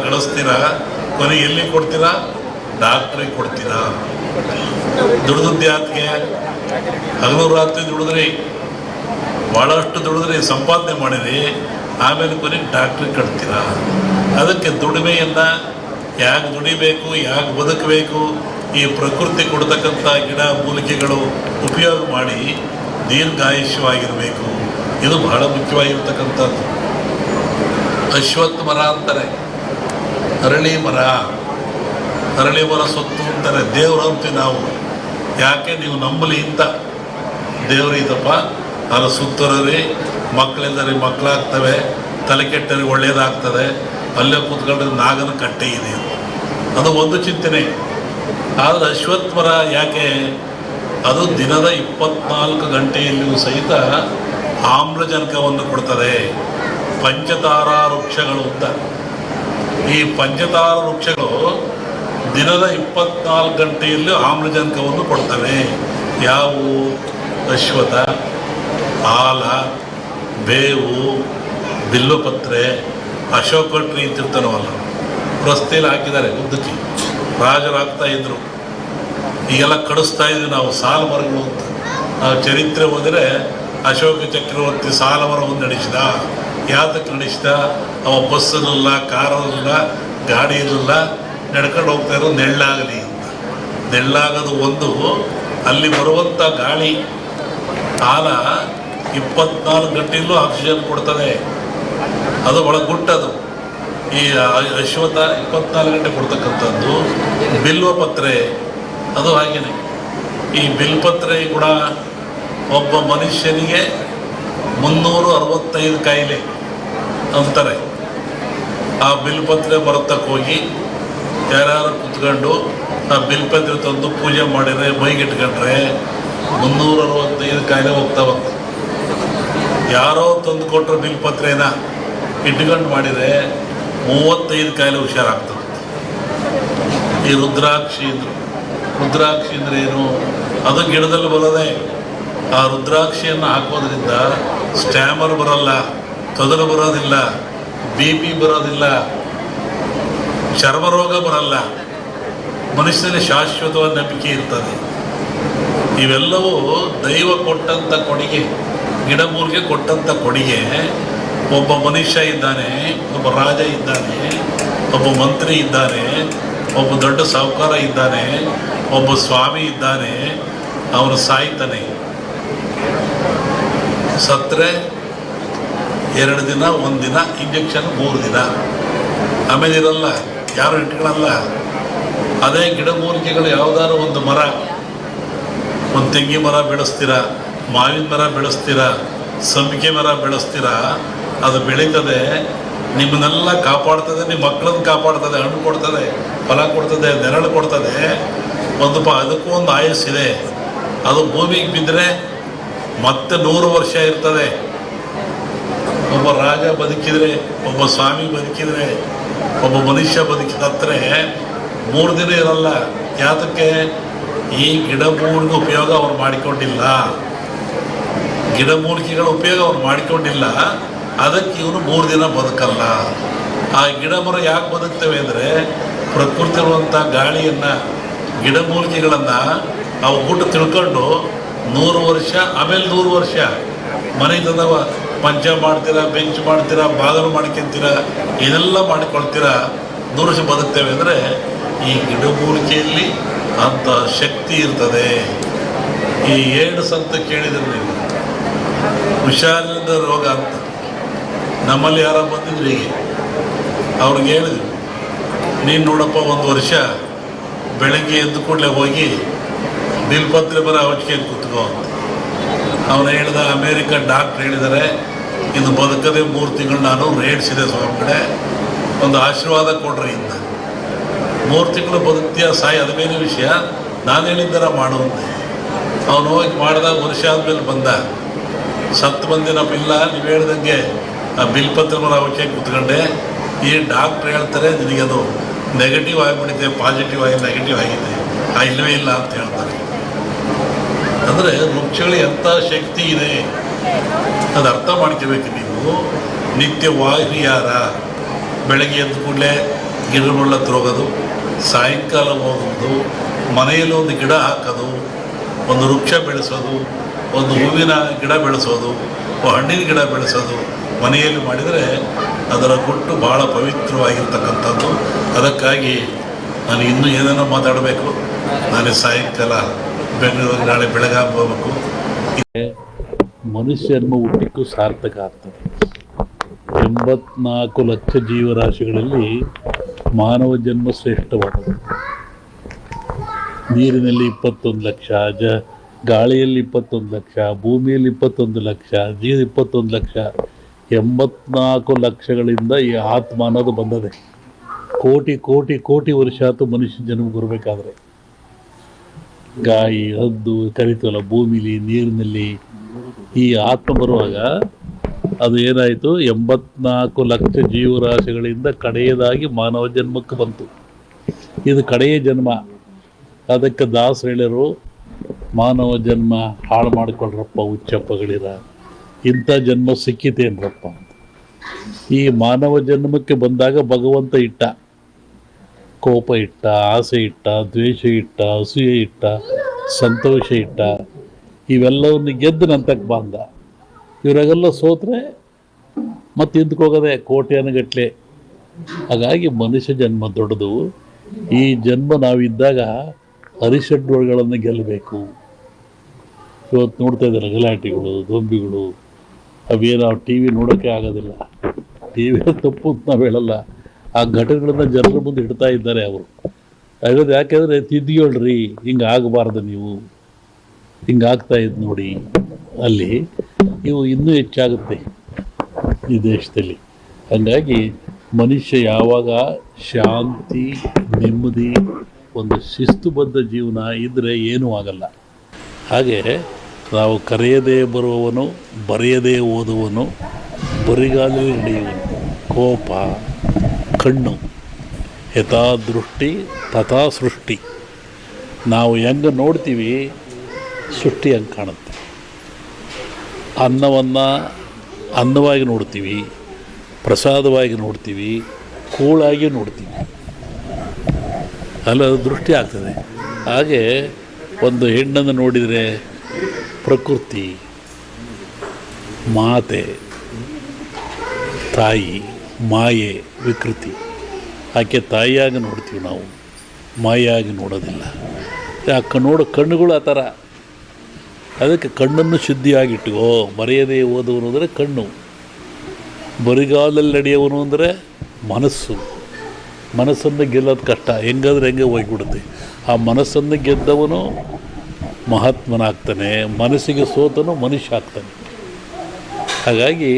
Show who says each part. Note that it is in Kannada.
Speaker 1: ಗಳಿಸ್ತೀರಾ, ಕೊನೆಗೆ ಎಲ್ಲಿ ಕೊಡ್ತೀರಾ? ಡಾಕ್ಟ್ರಿಗೆ ಕೊಡ್ತೀರಾ. ದುಡಿದದ್ದು ಯಾತಿಗೆ? ಹಗಲು ರಾತ್ರಿ ದುಡಿದ್ರಿ, ಭಾಳಷ್ಟು ದುಡಿದ್ರಿ, ಸಂಪಾದನೆ ಮಾಡಿರಿ, ಆಮೇಲೆ ಕೊನೆಗೆ ಡಾಕ್ಟ್ರಿಗೆ ಕಟ್ತೀರಾ. ಅದಕ್ಕೆ ದುಡಿಮೆಯನ್ನು ಯಾಕೆ ದುಡಿಬೇಕು, ಯಾಕೆ ಬದುಕಬೇಕು, ಈ ಪ್ರಕೃತಿ ಕೊಡ್ತಕ್ಕಂಥ ಗಿಡ ಮೂಲಿಕೆಗಳು ಉಪಯೋಗ ಮಾಡಿ ದೀರ್ಘಾಯುಷ್ಯವಾಗಿರಬೇಕು. ಇದು ಬಹಳ ಮುಖ್ಯವಾಗಿರ್ತಕ್ಕಂಥದ್ದು. ಅಶ್ವತ್ಥ ಮರ ಅಂತಾರೆ, ಅರಳಿ ಮರ ಸೊತ್ತು ಅಂತಾರೆ. ದೇವರು ಅಂತೀವಿ ನಾವು. ಯಾಕೆ? ನೀವು ನಂಬಲಿ ಅಂತ. ದೇವರು ಇದಪ್ಪ, ಅದು ಸುತ್ತರಿ, ಮಕ್ಕಳಿಂದರಿ ಮಕ್ಕಳಾಗ್ತವೆ, ತಲೆ ಕೆಟ್ಟರಿಗೆ ಒಳ್ಳೆಯದಾಗ್ತದೆ, ಅಲ್ಲೇ ಕೂತ್ಕೊಂಡ್ರೆ ನಾಗನ ಕಟ್ಟೆ ಇದೆ, ಅದು ಒಂದು ಚಿಂತನೆ. ಆದರೆ ಅಶ್ವತ್ಥ ಮರ ಯಾಕೆ? ಅದು ದಿನದ 24 ಗಂಟೆಯಲ್ಲಿಯೂ ಸಹಿತ ಆಮ್ಲಜನಕವನ್ನು ಕೊಡ್ತದೆ. ಪಂಚತಾರ ವೃಕ್ಷಗಳು ಅಂತ. ಈ ಪಂಚತಾರ ವೃಕ್ಷಗಳು ದಿನದ 24 ಗಂಟೆಯಲ್ಲೂ ಆಮ್ಲಜನಕವನ್ನು ಕೊಡ್ತವೆ. ಯಾವುವು? ಅಶ್ವತ್ಥ, ಆಲ, ಬೇವು, ಬಿಲ್ವಪತ್ರೆ, ಅಶೋಕ ಟ್ರೀ ಅಂತಿರ್ತಾನವಲ್ಲ, ರಸ್ತೆಯಲ್ಲಿ ಹಾಕಿದ್ದಾರೆ ಉದ್ದಕ್ಕೆ, ರಾಜರು ಹಾಕ್ತಾ ಇದ್ರು. ಈಗೆಲ್ಲ ಕಡಿಸ್ತಾ ಇದ್ವಿ ನಾವು ಸಾಲು ಮರಗಳು ಅಂತ. ನಾವು ಚರಿತ್ರೆ ಹೋದರೆ ಅಶೋಕ ಚಕ್ರವರ್ತಿ ಸಾಲ ಮರವನ್ನು ನಡೆಸಿದ. ಯಾತಕ್ಕೆ ನಡೆಸಿದ? ಅವ ಬಸ್ಸಲ್ಲಿಲ್ಲ, ಕಾರಲ್ಲ, ಗಾಡಿ ಇರಲಿಲ್ಲ, ನಡ್ಕೊಂಡು ಹೋಗ್ತಾ ಇರೋ ನೆಳ್ಳಾಗಲಿ ಅಂತ. ನೆಳ್ಳಾಗೋದು ಒಂದು, ಅಲ್ಲಿ ಬರುವಂಥ ಗಾಳಿ ಆಲ 24 ಗಂಟೆಯಲ್ಲೂ ಆಕ್ಸಿಜನ್ ಕೊಡ್ತದೆ. ಅದು ಭಾಳ ಗುಟ್ಟದು. ಈ ಅಶ್ವತ್ಥ 24 ಗಂಟೆ ಕೊಡ್ತಕ್ಕಂಥದ್ದು. ಬಿಲ್ವಪತ್ರೆ ಅದು ಹಾಗೇನೆ. ಈ ಬಿಲ್ಪತ್ರೆ ಕೂಡ ಒಬ್ಬ ಮನುಷ್ಯನಿಗೆ 365 ಕಾಯಿಲೆ ಅಂತಾರೆ. ಆ ಬಿಲ್ಪತ್ರೆ ಮರತಕ್ಕೆ ಹೋಗಿ ಯಾರು ಕುತ್ಕೊಂಡು ಆ ಬಿಲ್ಪತ್ರೆ ತಂದು ಪೂಜೆ ಮಾಡಿದರೆ, ಮೈಗಿಟ್ಕೊಂಡ್ರೆ 365 ಕಾಯಿಲೆ ಹೋಗ್ತಾವಂತ. ಯಾರೋ ತಂದು ಕೊಟ್ಟರು ಬಿಲ್ಪತ್ರೆನ ಇಟ್ಕೊಂಡು ಮಾಡಿದರೆ 35 ಕಾಯಿಲೆ ಹುಷಾರಾಗ್ತದೆ. ಈ ರುದ್ರಾಕ್ಷಿ ಅಂದ್ರೆ ಏನು? ಅದು ಗಿಡದಲ್ಲಿ ಬರೋದೆ. ಆ ರುದ್ರಾಕ್ಷಿಯನ್ನು ಹಾಕೋದ್ರಿಂದ ಸ್ಟ್ಯಾಮರ್ ಬರೋಲ್ಲ, ತೊದಲು ಬರೋದಿಲ್ಲ, BP ಬರೋದಿಲ್ಲ, ಚರ್ಮರೋಗ ಬರಲ್ಲ, ಮನುಷ್ಯನಲ್ಲಿ ಶಾಶ್ವತವಾದ ನಂಬಿಕೆ ಇರ್ತದೆ. ಇವೆಲ್ಲವೂ ದೈವ ಕೊಟ್ಟಂಥ ಕೊಡುಗೆ, ಗಿಡಮೂಲಿಗೆ ಕೊಟ್ಟಂಥ ಕೊಡುಗೆ. ಒಬ್ಬ ಮನುಷ್ಯ ಇದ್ದಾನೆ, ಒಬ್ಬ ರಾಜ ಇದ್ದಾನೆ, ಒಬ್ಬ ಮಂತ್ರಿ ಇದ್ದಾನೆ, ಒಬ್ಬ ದೊಡ್ಡ ಸಾಹುಕಾರ ಇದ್ದಾನೆ, ಒಬ್ಬ ಸ್ವಾಮಿ ಇದ್ದಾನೆ. ಅವನು ಸಾಯ್ತಾನೆ. ಸತ್ತರೆ 2 ದಿನ, 1 ದಿನ, ಇಂಜೆಕ್ಷನ್ 3 ದಿನ, ಆಮೇಲೆ ಇರಲ್ಲ, ಯಾರು ಇಟ್ಕೊಳ್ಳಲ್ಲ. ಅದೇ ಗಿಡಮೂಲಿಕೆಗಳು ಯಾವುದಾದ್ರು ಒಂದು ಮರ, ಒಂದು ತೆಂಗಿ ಮರ ಬೆಳೆಸ್ತೀರ, ಮಾವಿನ ಮರ ಬೆಳೆಸ್ತೀರ, ಸಂಪಿಗೆ ಮರ ಬೆಳೆಸ್ತೀರ, ಅದು ಬೆಳೀತದೆ, ನಿಮ್ಮನ್ನೆಲ್ಲ ಕಾಪಾಡ್ತದೆ, ನಿಮ್ಮ ಮಕ್ಕಳನ್ನು ಕಾಪಾಡ್ತದೆ, ಹಣ್ಣು ಕೊಡ್ತದೆ, ಫಲ ಕೊಡ್ತದೆ, ನೆರಳು ಕೊಡ್ತದೆ. ಅದಕ್ಕೂ ಒಂದು ಆಯಸ್ಸಿದೆ. ಅದು ಭೂಮಿಗೆ ಬಿದ್ದರೆ ಮತ್ತೆ 100 ವರ್ಷ ಇರ್ತದೆ. ಒಬ್ಬ ರಾಜ ಬದುಕಿದರೆ, ಒಬ್ಬ ಸ್ವಾಮಿ ಬದುಕಿದರೆ, ಒಬ್ಬ ಮನುಷ್ಯ ಬದುಕಿದ್ರೆ 3 ದಿನ ಇರಲ್ಲ. ಯಾತಕ್ಕೆ? ಈ ಗಿಡಮೂಲಿಕೆ ಉಪಯೋಗ ಅವ್ರು ಮಾಡಿಕೊಂಡಿಲ್ಲ, ಗಿಡಮೂಲಿಕೆಗಳ ಉಪಯೋಗ ಅವ್ರು ಮಾಡಿಕೊಂಡಿಲ್ಲ. ಅದಕ್ಕೆ ಇವನು 3 ದಿನ ಬದುಕಲ್ಲ. ಆ ಗಿಡ ಮರ ಯಾಕೆ ಬದುಕ್ತವೆ ಅಂದರೆ, ಪ್ರಕೃತಿ ಇರುವಂಥ ಗಾಳಿಯನ್ನು, ಗಿಡಮೂಲಿಕೆಗಳನ್ನು ಅವು ಗುಟ್ಟು ತಿಳ್ಕೊಂಡು 100 ವರ್ಷ, ಆಮೇಲೆ 100 ವರ್ಷ ಮನೆತನವ ಪಂಚ ಮಾಡ್ತೀರಾ, ಬೆಂಚ್ ಮಾಡ್ತೀರಾ, ಬಾಗಿಲು ಮಾಡ್ಕೊತೀರಾ, ಇದೆಲ್ಲ ಮಾಡಿಕೊಳ್ತೀರಾ, 100 ವರ್ಷ ಬದುಕ್ತೇವೆ ಅಂದರೆ ಈ ಗಿಡಮೂಲಿಕೆಯಲ್ಲಿ ಅಂಥ ಶಕ್ತಿ ಇರ್ತದೆ. ಈ ಏಡ್ಸ್ ಅಂತ ಕೇಳಿದ್ರೆ ನೀವು, ಹುಷಾರಿಲ್ಲದ ರೋಗ ಅಂತ. ನಮ್ಮಲ್ಲಿ ಯಾರ ಬಂದಿದ್ರು ಹೀಗೆ, ಅವ್ರಿಗೆ ಹೇಳಿದ್ರು, ನೀನು ನೋಡಪ್ಪ 1 ವರ್ಷ ಬೆಳಗ್ಗೆ ಎದ್ದು ಕೂಡಲೇ ಹೋಗಿ ಬಿಲ್ಪತ್ರೆ ಬರೋ ಔಷಧಿ ಕೂತ್ಕೋ ಅಂತ. ಅವನು ಹೇಳ್ದ, ಅಮೇರಿಕ ಡಾಕ್ಟ್ರ್ ಹೇಳಿದ್ದಾರೆ, ಇದು ಬದುಕದೆ 3 ತಿಂಗಳು ನಾನು ರೇಡ್ಸಿದೆ ಸ್ವಾಮಿ ಕಡೆ, ಒಂದು ಆಶೀರ್ವಾದ ಕೊಡ್ರಿ ಇಂದ. 3 ತಿಂಗಳು ಬದುಕ್ತೀಯ ಸಾಯಿ, ಅದು ಬೇರೆ ವಿಷಯ, ನಾನು ಹೇಳಿದ್ದಾರ ಮಾಡುವಂತೆ. ಅವನು ಹೋಗಿ ಮಾಡಿದಾಗ ವರ್ಷ ಆದಮೇಲೆ ಬಂದ, ಸತ್ತು ಬಂದಿನಪ್ಪ. ಇಲ್ಲ, ನೀವು ಹೇಳ್ದಂಗೆ ಆ ಬಿಲ್ಪತ್ರ ಮರ ಔಷಧಿ ಕೂತ್ಕೊಂಡೆ, ಈ ಡಾಕ್ಟ್ರ್ ಹೇಳ್ತಾರೆ ನಿನಗೆ ಅದು ನೆಗೆಟಿವ್ ಆಗಿಬಿಟ್ಟಿದೆ, ಪಾಸಿಟಿವ್ ಆಗಿ ನೆಗೆಟಿವ್ ಆಗಿದೆ, ಇಲ್ಲವೇ ಇಲ್ಲ ಅಂತ ಹೇಳ್ತಾರೆ. ಅಂದರೆ ವೃಕ್ಷಗಳು ಎಂಥ ಶಕ್ತಿ ಇದೆ ಅದು ಅರ್ಥ ಮಾಡ್ಕೋಬೇಕು ನೀವು. ನಿತ್ಯ ವಾಯುಯಾರ ಬೆಳಗ್ಗೆ ಎದ್ದ ಕೂಡಲೇ ಗಿಡಗಳ ಹತ್ರ ಹೋಗೋದು, ಸಾಯಂಕಾಲ ಹೋಗೋದು, ಮನೆಯಲ್ಲಿ ಒಂದು ಗಿಡ ಹಾಕೋದು, ಒಂದು ವೃಕ್ಷ ಬೆಳೆಸೋದು, ಒಂದು ಹೂವಿನ ಗಿಡ ಬೆಳೆಸೋದು, ಹಣ್ಣಿನ ಗಿಡ ಬೆಳೆಸೋದು ಮನೆಯಲ್ಲಿ ಮಾಡಿದರೆ ಅದರ ಗುಟ್ಟು ಭಾಳ ಪವಿತ್ರವಾಗಿರ್ತಕ್ಕಂಥದ್ದು. ಅದಕ್ಕಾಗಿ ನಾನು ಇನ್ನೂ ಏನೇನೋ ಮಾತಾಡಬೇಕು. ನಾನು ಸಾಯಂಕಾಲ ಬೆಂಗಳೂರಿಗೆ ನಾಳೆ ಬೆಳಗಾವಿ ಹೋಗಬೇಕು.
Speaker 2: ಮನುಷ್ಯನ ಹುಟ್ಟಿಕ್ಕೂ ಸಾರ್ಥಕ ಆಗ್ತದೆ. 84 ಲಕ್ಷ ಜೀವರಾಶಿಗಳಲ್ಲಿ ಮಾನವ ಜನ್ಮ ಶ್ರೇಷ್ಠವಾದದ್ದು. ನೀರಿನಲ್ಲಿ 21 ಲಕ್ಷ, ಗಾಳಿಯಲ್ಲಿ 21 ಲಕ್ಷ, ಭೂಮಿಯಲ್ಲಿ 21 ಲಕ್ಷ, 21 ಲಕ್ಷ, 84 ಲಕ್ಷಗಳಿಂದ ಈ ಆತ್ಮ ಅನ್ನೋದು ಬಂದದೆ. ಕೋಟಿ ಕೋಟಿ ಕೋಟಿ ವರ್ಷ ಆಯ್ತು ಮನುಷ್ಯ ಜನ್ಮ ಬರಬೇಕಾದ್ರೆ. ಗಾಯಿ, ಹದ್ದು ಕರಿತವಲ್ಲ, ಭೂಮಿಲಿ, ನೀರಿನಲ್ಲಿ ಈ ಆತ್ಮ ಬರುವಾಗ ಅದು ಏನಾಯಿತು, 84 ಲಕ್ಷ ಜೀವರಾಶಿಗಳಿಂದ ಕಡೆಯದಾಗಿ ಮಾನವ ಜನ್ಮಕ್ಕೆ ಬಂತು. ಇದು ಕಡೆಯ ಜನ್ಮ. ಅದಕ್ಕೆ ದಾಸರು ಹೇಳಿರು, ಮಾನವ ಜನ್ಮ ಹಾಳು ಮಾಡಿಕೊಳ್ಳ್ರಪ್ಪ ಹುಚ್ಚಪ್ಪಗಳಿರ, ಇಂಥ ಜನ್ಮ ಸಿಕ್ಕಿತೇನ್ರಪ್ಪ ಅಂತ. ಈ ಮಾನವ ಜನ್ಮಕ್ಕೆ ಬಂದಾಗ ಭಗವಂತ ಇಟ್ಟ, ಕೋಪ ಇಟ್ಟ, ಆಸೆ ಇಟ್ಟ, ದ್ವೇಷ ಇಟ್ಟ, ಅಸೂಯೆ ಇಟ್ಟ, ಸಂತೋಷ ಇಟ್ಟ, ಇವೆಲ್ಲವನ್ನು ಗೆದ್ದು ನಂತಕ್ಕೆ ಬಂದ. ಇವರಾಗೆಲ್ಲ ಸೋತ್ರೆ ಮತ್ತೆ ಹಿಂದಕ್ಕೋಗೋದೆ ಕೋಟ್ಯಾನುಗಟ್ಲೆ. ಹಾಗಾಗಿ ಮನುಷ್ಯ ಜನ್ಮ ದೊಡ್ಡದು. ಈ ಜನ್ಮ ನಾವಿದ್ದಾಗ ಅರಿಷಡ್ವರ್ಗಳನ್ನು ಗೆಲ್ಲಬೇಕು. ಇವತ್ತು ನೋಡ್ತಾ ಇದ್ದಾರೆ ಗಲಾಟೆಗಳು, ದೊಂಬಿಗಳು, ಅವೇನೋ ಟಿ ವಿ ನೋಡೋಕ್ಕೆ ಆಗೋದಿಲ್ಲ. ಟಿ ವಿ ತಪ್ಪು ಅಂತ ನಾವು ಹೇಳಲ್ಲ, ಆ ಘಟನೆಗಳನ್ನ ಜನರ ಮುಂದೆ ಇಡ್ತಾ ಇದ್ದಾರೆ ಅವರು. ಹಾಗಾದ್ರೆ ಯಾಕೆಂದರೆ ತಿದ್ದಿಹೇಳ್ರಿ, ಹಿಂಗೆ ಆಗಬಾರ್ದು, ನೀವು ಹಿಂಗೆ ಆಗ್ತಾ ಇದ್ದು ನೋಡಿ, ಅಲ್ಲಿ ಇವು ಇನ್ನೂ ಹೆಚ್ಚಾಗುತ್ತೆ ಈ ದೇಶದಲ್ಲಿ. ಹಾಗಾಗಿ ಮನುಷ್ಯ ಯಾವಾಗ ಶಾಂತಿ, ನೆಮ್ಮದಿ, ಒಂದು ಶಿಸ್ತುಬದ್ಧ ಜೀವನ ಇದ್ದರೆ ಏನೂ ಆಗಲ್ಲ. ಹಾಗೆ ನಾವು ಕರೆಯದೇ ಬರುವವನು, ಬರೆಯದೇ ಓದುವನು, ಬರಿಗಾಲಲ್ಲಿ ನಡೆಯುವನು. ಕೋಪ, ಕಣ್ಣು, ಯಥಾ ದೃಷ್ಟಿ ತಥಾ ಸೃಷ್ಟಿ. ನಾವು ಹೆಂಗೆ ನೋಡ್ತೀವಿ ಸೃಷ್ಟಿ ಹಂಗೆ ಕಾಣುತ್ತೆ. ಅನ್ನವನ್ನು ಅನ್ನವಾಗಿ ನೋಡ್ತೀವಿ, ಪ್ರಸಾದವಾಗಿ ನೋಡ್ತೀವಿ, ಕೂಳಾಗಿ ನೋಡ್ತೀವಿ, ಅಲ್ಲ ದೃಷ್ಟಿ ಆಗ್ತದೆ. ಹಾಗೆ ಒಂದು ಹೆಣ್ಣನ್ನು ನೋಡಿದರೆ ಪ್ರಕೃತಿ, ಮಾತೆ, ತಾಯಿ, ಮಾಯೆ, ವಿಕೃತಿ. ಆಕೆ ತಾಯಿಯಾಗಿ ನೋಡ್ತೀವಿ ನಾವು, ಮಾಯಾಗಿ ನೋಡೋದಿಲ್ಲ. ನೋಡೋ ಕಣ್ಣುಗಳು ಆ ಥರ. ಅದಕ್ಕೆ ಕಣ್ಣನ್ನು ಶುದ್ಧಿಯಾಗಿಟ್ಟುಕೋ. ಬರೆಯದೇ ಓದುವನು ಅಂದರೆ ಕಣ್ಣು, ಬರಿಗಾಲಲ್ಲಿ ನಡೆಯುವನು ಅಂದರೆ ಮನಸ್ಸು. ಮನಸ್ಸನ್ನು ಗೆಲ್ಲೋದು ಕಷ್ಟ, ಹೆಂಗಾದ್ರೆ ಹೆಂಗೆ ಹೋಗಿಬಿಡುತ್ತೆ. ಆ ಮನಸ್ಸನ್ನು ಗೆದ್ದವನು ಮಹಾತ್ಮನಾಗ್ತಾನೆ, ಮನಸ್ಸಿಗೆ ಸೋತನು ಮನುಷ್ಯ ಆಗ್ತಾನೆ. ಹಾಗಾಗಿ